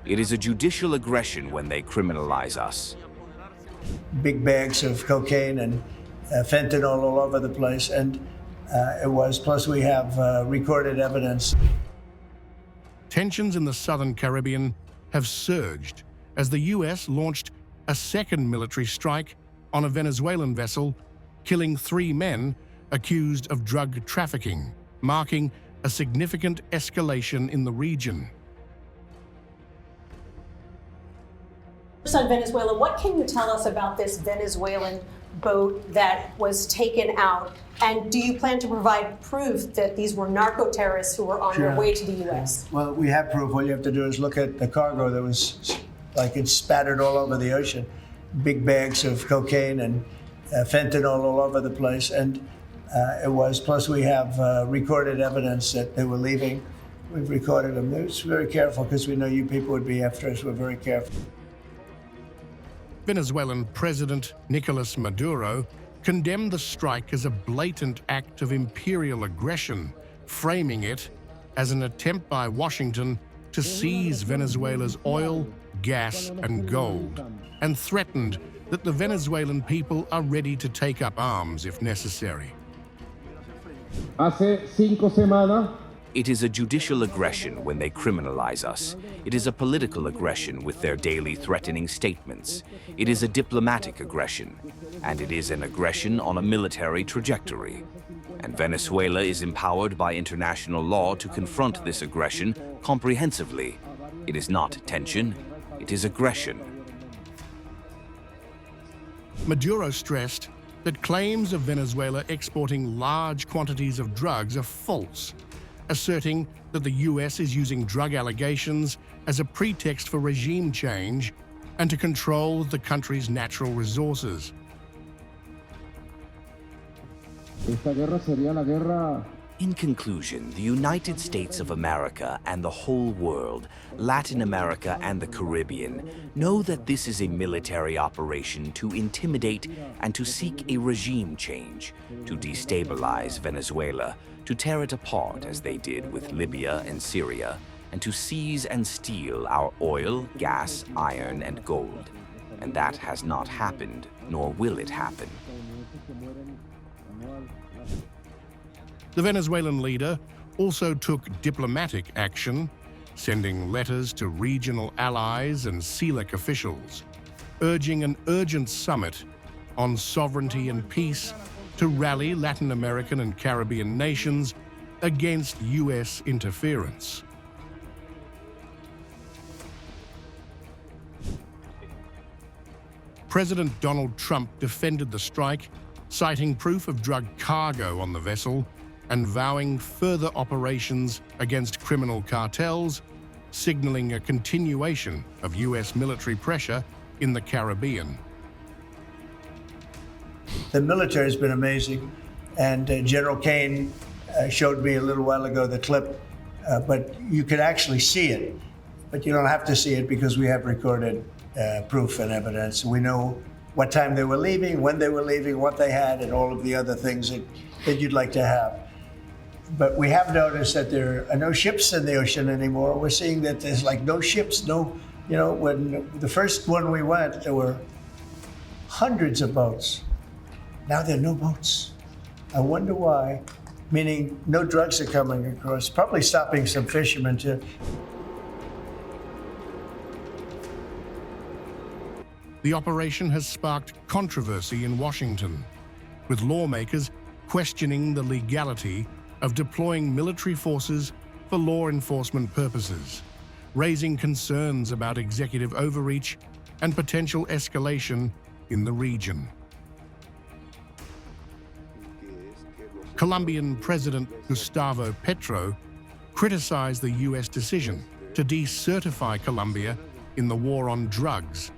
It is a judicial aggression when they criminalize us. Big bags of cocaine and fentanyl all over the place, and plus we have recorded evidence. Tensions in the southern Caribbean have surged as the US launched a second military strike on a Venezuelan vessel, killing 3 men accused of drug trafficking, marking a significant escalation in the region. On Venezuela, what can you tell us about this Venezuelan boat that was taken out? And do you plan to provide proof that these were narco-terrorists who were on their way to the U.S.? Well, we have proof. All you have to do is look at the cargo that was, like, it's spattered all over the ocean. Big bags of cocaine and fentanyl all over the place. And plus we have recorded evidence that they were leaving. We've recorded them. We're very careful because we know you people would be after us. We're very careful. Venezuelan President Nicolas Maduro condemned the strike as a blatant act of imperial aggression, framing it as an attempt by Washington to seize Venezuela's oil, gas, and gold, and threatened that the Venezuelan people are ready to take up arms if necessary. Hace 5 semanas. It is a judicial aggression when they criminalize us. It is a political aggression with their daily threatening statements. It is a diplomatic aggression, and it is an aggression on a military trajectory. And Venezuela is empowered by international law to confront this aggression comprehensively. It is not tension, it is aggression. Maduro stressed that claims of Venezuela exporting large quantities of drugs are false, asserting that the US is using drug allegations as a pretext for regime change and to control the country's natural resources. Esta guerra sería la guerra. In conclusion, the United States of America and the whole world, Latin America and the Caribbean, know that this is a military operation to intimidate and to seek a regime change, to destabilize Venezuela, to tear it apart as they did with Libya and Syria, and to seize and steal our oil, gas, iron, and gold. And that has not happened, nor will it happen. The Venezuelan leader also took diplomatic action, sending letters to regional allies and CELAC officials, urging an urgent summit on sovereignty and peace to rally Latin American and Caribbean nations against US interference. President Donald Trump defended the strike, citing proof of drug cargo on the vessel and vowing further operations against criminal cartels, signaling a continuation of US military pressure in the Caribbean. The military has been amazing, and General Kane showed me a little while ago the clip, but you could actually see it, but you don't have to see it because we have recorded proof and evidence. We know what time they were leaving, when they were leaving, what they had, and all of the other things that you'd like to have. But we have noticed that there are no ships in the ocean anymore. We're seeing that there's like no ships, when the first one we went, there were hundreds of boats. Now there are no boats. I wonder why, meaning no drugs are coming across, probably stopping some fishermen too. The operation has sparked controversy in Washington, with lawmakers questioning the legality of deploying military forces for law enforcement purposes, raising concerns about executive overreach and potential escalation in the region. Colombian President Gustavo Petro criticized the US decision to decertify Colombia in the war on drugs,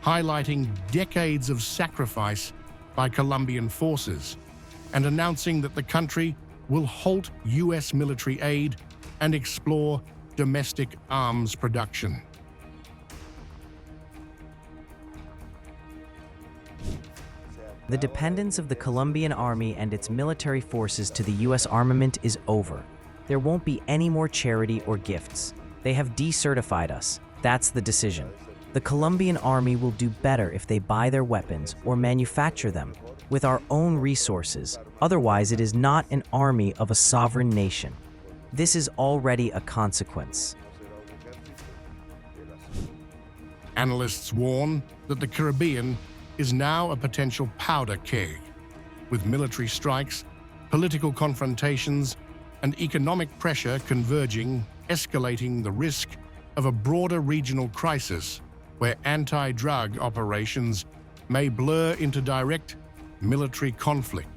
highlighting decades of sacrifice by Colombian forces and announcing that the country will halt US military aid and explore domestic arms production. The dependence of the Colombian army and its military forces to the US armament is over. There won't be any more charity or gifts. They have decertified us. That's the decision. The Colombian army will do better if they buy their weapons or manufacture them with our own resources. Otherwise, it is not an army of a sovereign nation. This is already a consequence. Analysts warn that the Caribbean is now a potential powder keg, with military strikes, political confrontations, and economic pressure converging, escalating the risk of a broader regional crisis where anti-drug operations may blur into direct military conflict.